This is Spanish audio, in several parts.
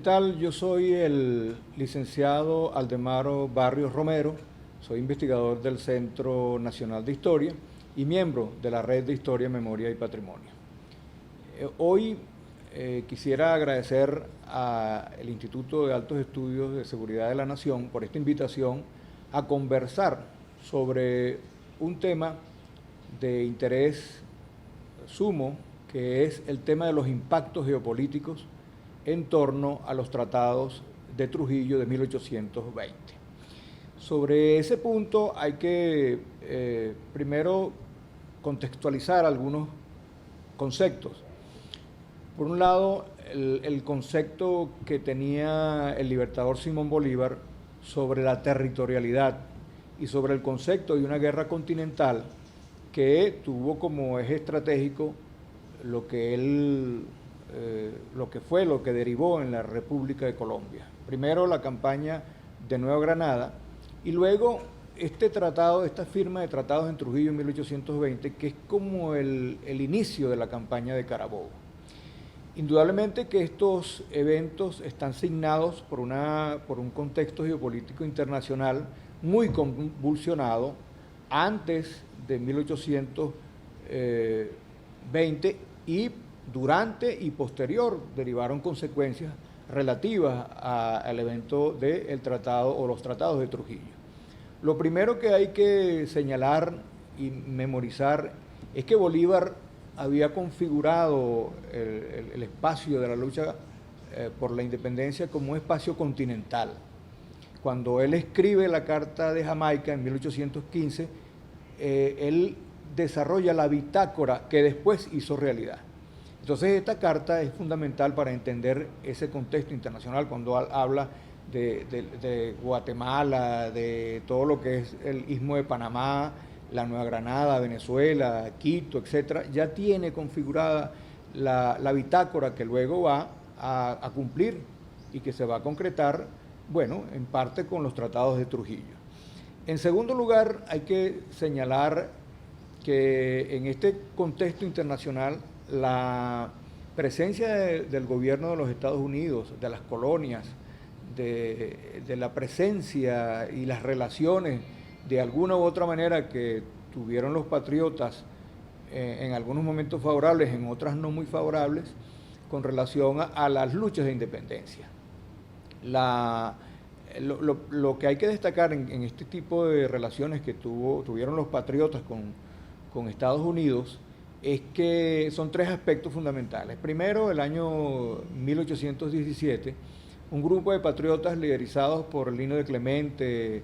tal? Yo soy el licenciado Aldemaro Barrios Romero, soy investigador del Centro Nacional de Historia y miembro de la Red de Historia, Memoria y Patrimonio. Hoy quisiera agradecer al Instituto de Altos Estudios de Seguridad de la Nación por esta invitación a conversar sobre un tema de interés sumo, que es el tema de los impactos geopolíticos en torno a los tratados de Trujillo de 1820. Sobre ese punto hay que primero contextualizar algunos conceptos. Por un lado, el concepto que tenía el libertador Simón Bolívar sobre la territorialidad y sobre el concepto de una guerra continental que tuvo como eje estratégico lo que derivó en la República de Colombia. Primero la campaña de Nueva Granada y luego esta firma de tratados en Trujillo en 1820, que es como el inicio de la campaña de Carabobo. Indudablemente que estos eventos están signados por un contexto geopolítico internacional muy convulsionado antes de 1820 y durante y posterior derivaron consecuencias relativas al evento del tratado o los tratados de Trujillo. Lo primero que hay que señalar y memorizar es que Bolívar había configurado el espacio de la lucha por la independencia como un espacio continental. Cuando él escribe la Carta de Jamaica en 1815, él desarrolla la bitácora que después hizo realidad. Entonces esta carta es fundamental para entender ese contexto internacional cuando habla de Guatemala, de todo lo que es el Istmo de Panamá, la Nueva Granada, Venezuela, Quito, etcétera. Ya tiene configurada la bitácora que luego va a cumplir y que se va a concretar, bueno, en parte con los tratados de Trujillo. En segundo lugar, hay que señalar que en este contexto internacional la presencia del gobierno de los Estados Unidos, de las colonias, de la presencia y las relaciones de alguna u otra manera que tuvieron los patriotas en algunos momentos favorables, en otras no muy favorables, con relación a las luchas de independencia. Lo que hay que destacar en este tipo de relaciones que tuvieron los patriotas con Estados Unidos es que son tres aspectos fundamentales. Primero, el año 1817, un grupo de patriotas liderizados por Lino de Clemente,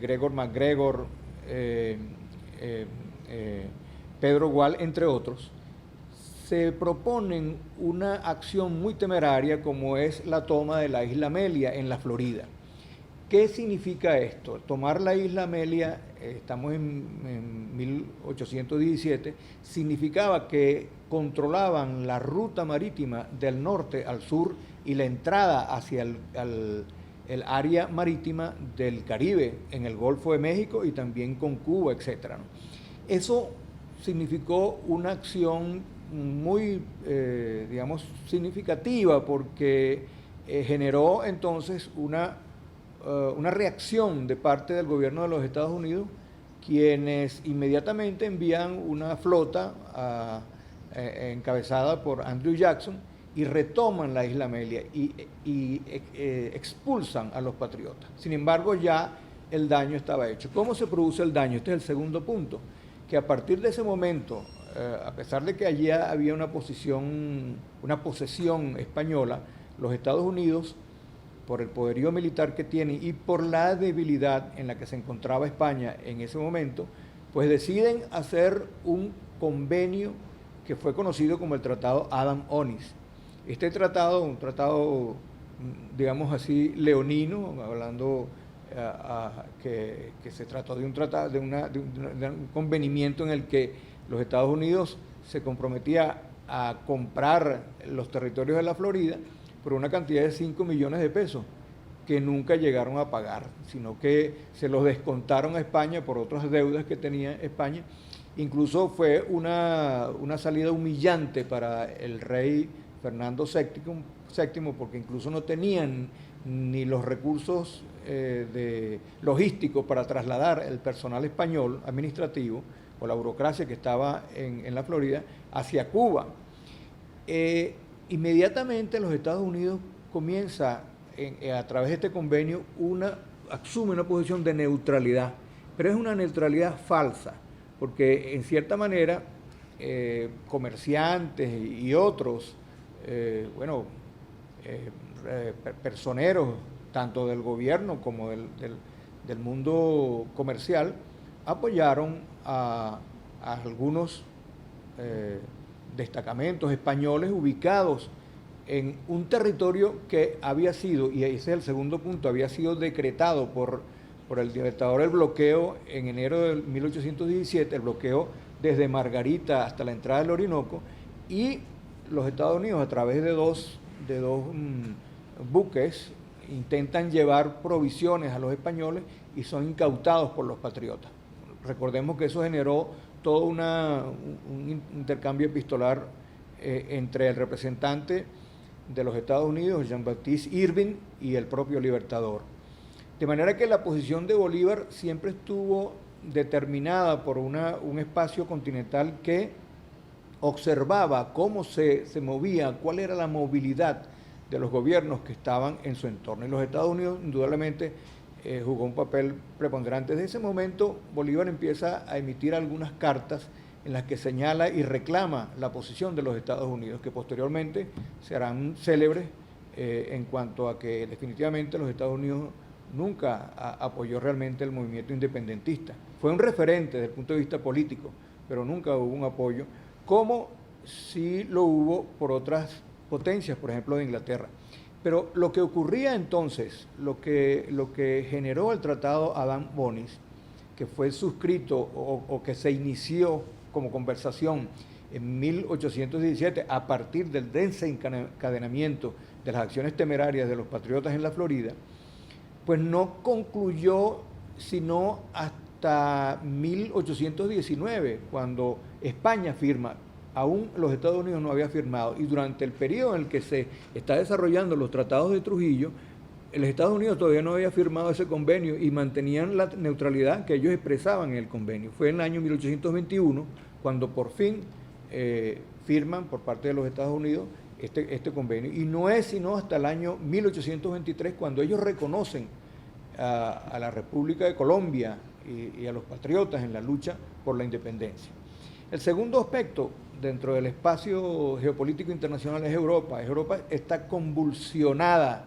Gregor MacGregor, Pedro Gual, entre otros, se proponen una acción muy temeraria como es la toma de la isla Amelia en la Florida. ¿Qué significa esto? Tomar la isla Amelia, estamos en 1817, significaba que controlaban la ruta marítima del norte al sur y la entrada hacia el área marítima del Caribe, en el Golfo de México y también con Cuba, etc. Eso significó una acción muy, significativa porque generó entonces una reacción de parte del gobierno de los Estados Unidos, quienes inmediatamente envían una flota encabezada por Andrew Jackson y retoman la isla Amelia y expulsan a los patriotas. Sin embargo, ya el daño estaba hecho. ¿Cómo se produce el daño? Este es el segundo punto, que a partir de ese momento, a pesar de que allí había una posesión española, los Estados Unidos, por el poderío militar que tiene y por la debilidad en la que se encontraba España en ese momento, pues deciden hacer un convenio que fue conocido como el Tratado Adams-Onis. Este tratado, un tratado, digamos así, leonino, hablando que se trató de un convenimiento en el que los Estados Unidos se comprometía a comprar los territorios de la Florida por una cantidad de 5 millones de pesos que nunca llegaron a pagar, sino que se los descontaron a España por otras deudas que tenía España. Incluso fue una salida humillante para el rey Fernando VII, porque incluso no tenían ni los recursos logísticos para trasladar el personal español administrativo o la burocracia que estaba en la Florida hacia Cuba. Inmediatamente los Estados Unidos comienza a través de este convenio asume una posición de neutralidad, pero es una neutralidad falsa, porque en cierta manera comerciantes y otros, personeros, tanto del gobierno como del mundo comercial, apoyaron a algunos destacamentos españoles ubicados en un territorio que había sido, y ese es el segundo punto, había sido decretado por el dictador el bloqueo en enero de 1817, el bloqueo desde Margarita hasta la entrada del Orinoco, y los Estados Unidos a través de dos buques intentan llevar provisiones a los españoles y son incautados por los patriotas. Recordemos que eso generó todo un intercambio epistolar entre el representante de los Estados Unidos, Jean-Baptiste Irving, y el propio Libertador. De manera que la posición de Bolívar siempre estuvo determinada por un espacio continental que observaba cómo se movía, cuál era la movilidad de los gobiernos que estaban en su entorno. Y los Estados Unidos indudablemente jugó un papel preponderante. Desde ese momento Bolívar empieza a emitir algunas cartas en las que señala y reclama la posición de los Estados Unidos, que posteriormente serán célebres en cuanto a que definitivamente los Estados Unidos nunca apoyó realmente el movimiento independentista. Fue un referente desde el punto de vista político, pero nunca hubo un apoyo, como sí lo hubo por otras potencias, por ejemplo de Inglaterra. Pero lo que ocurría entonces, lo que generó el Tratado Adams-Bonis, que fue suscrito o que se inició como conversación en 1817 a partir del desencadenamiento de las acciones temerarias de los patriotas en la Florida, pues no concluyó sino hasta 1819, cuando España firma. Aún los Estados Unidos no había firmado, y durante el periodo en el que se está desarrollando los tratados de Trujillo, los Estados Unidos todavía no había firmado ese convenio y mantenían la neutralidad que ellos expresaban en el convenio. Fue en el año 1821 cuando por fin firman por parte de los Estados Unidos este convenio, y no es sino hasta el año 1823 cuando ellos reconocen a la República de Colombia y a los patriotas en la lucha por la independencia. El segundo aspecto dentro del espacio geopolítico internacional es Europa. Europa está convulsionada,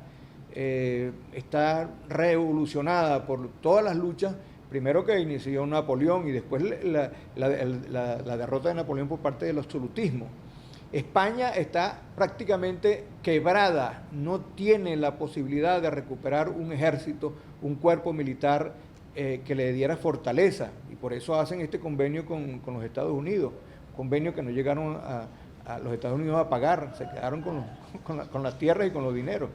está revolucionada por todas las luchas, primero que inició Napoleón y después la derrota de Napoleón por parte del absolutismo. España está prácticamente quebrada, no tiene la posibilidad de recuperar un ejército, un cuerpo militar que le diera fortaleza, y por eso hacen este convenio con los Estados Unidos, convenio que no llegaron a los Estados Unidos a pagar, se quedaron con las tierras y con los dineros.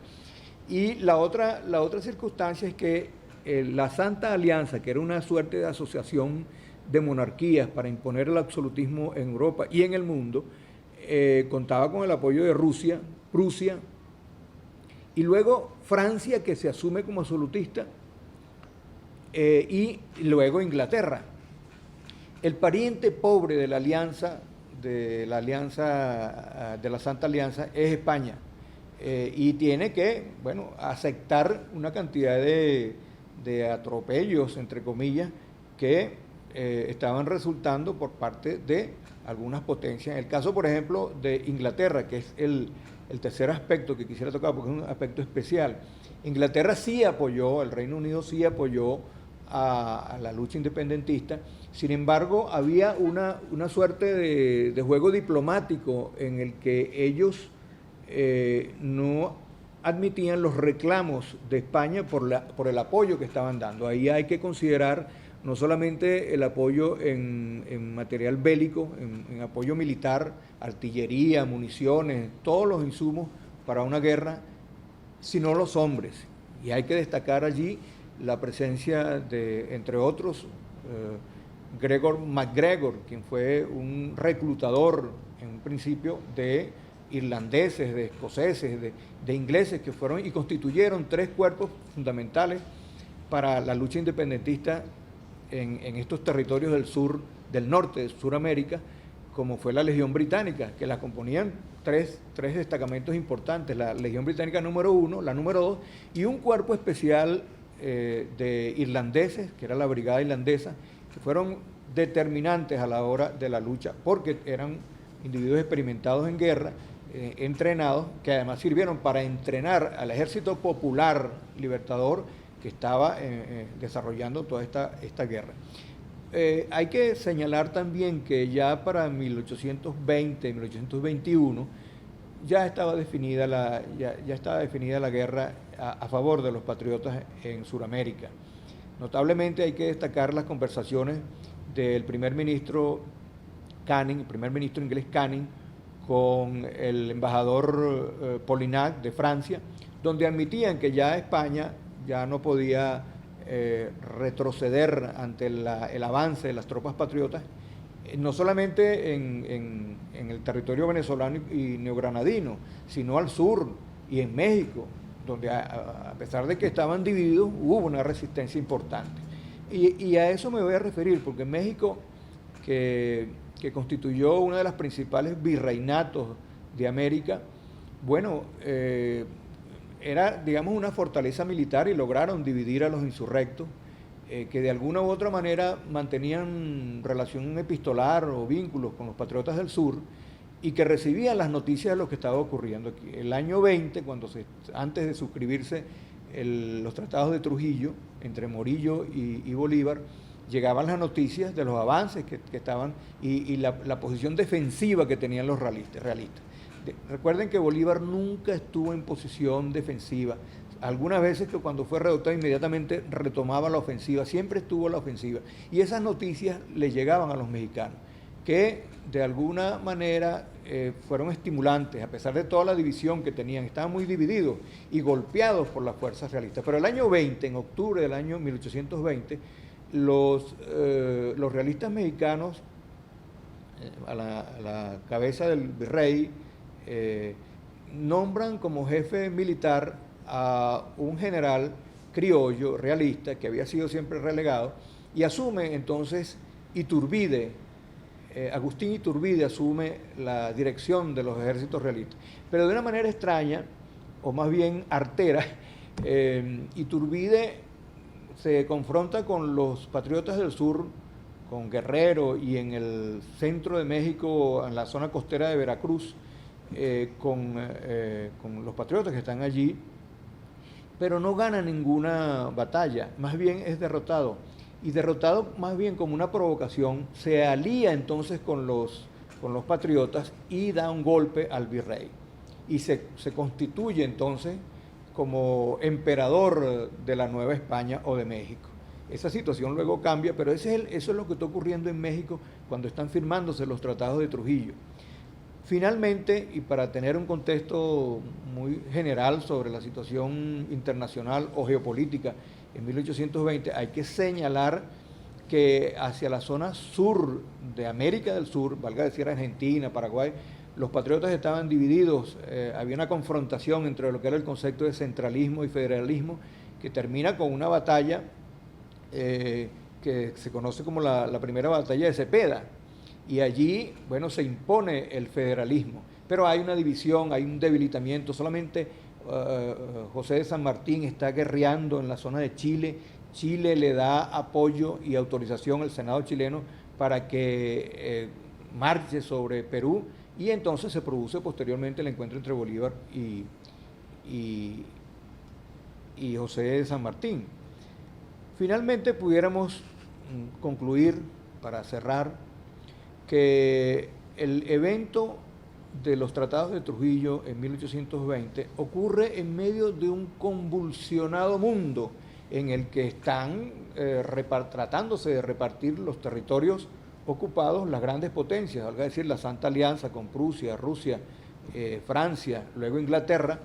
Y la otra circunstancia es que la Santa Alianza, que era una suerte de asociación de monarquías para imponer el absolutismo en Europa y en el mundo, contaba con el apoyo de Rusia, Prusia, y luego Francia, que se asume como absolutista, y luego Inglaterra. El pariente pobre de la alianza, de la Santa Alianza, es España, y tiene que, aceptar una cantidad de atropellos, entre comillas, que estaban resultando por parte de algunas potencias. En el caso, por ejemplo, de Inglaterra, que es el tercer aspecto que quisiera tocar, porque es un aspecto especial. Inglaterra sí apoyó, el Reino Unido sí apoyó a la lucha independentista. Sin embargo, había una suerte de juego diplomático en el que ellos no admitían los reclamos de España por el apoyo que estaban dando. Ahí hay que considerar no solamente el apoyo en material bélico, en apoyo militar, artillería, municiones, todos los insumos para una guerra, sino los hombres. Y hay que destacar allí la presencia de, entre otros, Gregor MacGregor, quien fue un reclutador en un principio de irlandeses, de escoceses, de ingleses que fueron y constituyeron tres cuerpos fundamentales para la lucha independentista en estos territorios del sur, del norte de Sudamérica, como fue la Legión Británica, que la componían tres destacamentos importantes, la Legión Británica número 1, la número 2, y un cuerpo especial de irlandeses, que era la Brigada Irlandesa, que fueron determinantes a la hora de la lucha, porque eran individuos experimentados en guerra, entrenados, que además sirvieron para entrenar al Ejército Popular Libertador que estaba desarrollando toda esta guerra. Hay que señalar también que ya para 1820, 1821, ya estaba definida la guerra a favor de los patriotas en Sudamérica. Notablemente hay que destacar las conversaciones del primer ministro Canning, el primer ministro inglés Canning, con el embajador Polignac de Francia, donde admitían que ya España ya no podía retroceder ante el avance de las tropas patriotas, no solamente en el territorio venezolano y neogranadino, sino al sur y en México, donde a pesar de que estaban divididos, hubo una resistencia importante. Y a eso me voy a referir, porque México, que constituyó una de las principales virreinatos de América, bueno, era, digamos, una fortaleza militar y lograron dividir a los insurrectos, que de alguna u otra manera mantenían relación epistolar o vínculos con los patriotas del sur y que recibían las noticias de lo que estaba ocurriendo aquí. El año 20, antes de suscribirse los tratados de Trujillo, entre Morillo y Bolívar, llegaban las noticias de los avances que estaban y la posición defensiva que tenían los realistas. Recuerden que Bolívar nunca estuvo en posición defensiva. Algunas veces que cuando fue derrotado inmediatamente retomaba la ofensiva, siempre estuvo la ofensiva. Y esas noticias le llegaban a los mexicanos, que de alguna manera fueron estimulantes, a pesar de toda la división que tenían. Estaban muy divididos y golpeados por las fuerzas realistas. Pero el año 20, en octubre del año 1820, los realistas mexicanos, a la cabeza del virrey, nombran como jefe militar a un general criollo, realista, que había sido siempre relegado, y asume entonces Iturbide, Agustín Iturbide asume la dirección de los ejércitos realistas. Pero de una manera extraña, o más bien artera, Iturbide se confronta con los patriotas del sur, con Guerrero, y en el centro de México, en la zona costera de Veracruz, con los patriotas que están allí, pero no gana ninguna batalla, más bien es derrotado. Y derrotado más bien como una provocación, se alía entonces con los patriotas y da un golpe al virrey. Y se constituye entonces como emperador de la Nueva España o de México. Esa situación luego cambia, pero eso es lo que está ocurriendo en México cuando están firmándose los tratados de Trujillo. Finalmente, y para tener un contexto muy general sobre la situación internacional o geopolítica en 1820, hay que señalar que hacia la zona sur de América del Sur, valga decir Argentina, Paraguay, los patriotas estaban divididos, había una confrontación entre lo que era el concepto de centralismo y federalismo, que termina con una batalla que se conoce como la primera batalla de Cepeda. Y allí, bueno, se impone el federalismo, pero hay una división, hay un debilitamiento. Solamente José de San Martín está guerreando en la zona de Chile. Chile le da apoyo y autorización al Senado chileno para que marche sobre Perú, y entonces se produce posteriormente el encuentro entre Bolívar y José de San Martín. Finalmente pudiéramos concluir, para cerrar, que el evento de los tratados de Trujillo en 1820 ocurre en medio de un convulsionado mundo en el que están tratándose de repartir los territorios ocupados las grandes potencias, es decir, la Santa Alianza con Prusia, Rusia, Francia, luego Inglaterra,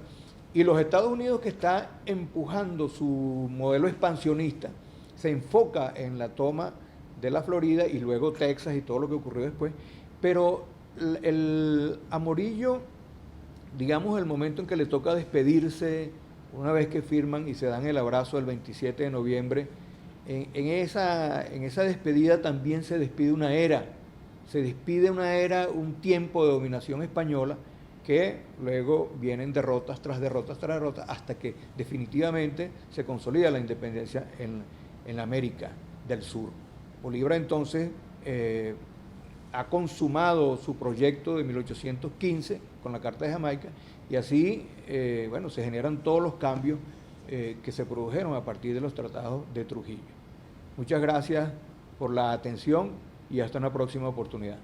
y los Estados Unidos, que está empujando su modelo expansionista, se enfoca en la toma de la Florida y luego Texas y todo lo que ocurrió después, pero a Morillo digamos, el momento en que le toca despedirse, una vez que firman y se dan el abrazo el 27 de noviembre, en esa despedida también se despide una era, un tiempo de dominación española, que luego vienen derrotas tras derrotas tras derrotas, hasta que definitivamente se consolida la independencia en la América del Sur. Bolívar entonces ha consumado su proyecto de 1815 con la Carta de Jamaica, y así bueno, se generan todos los cambios que se produjeron a partir de los tratados de Trujillo. Muchas gracias por la atención y hasta una próxima oportunidad.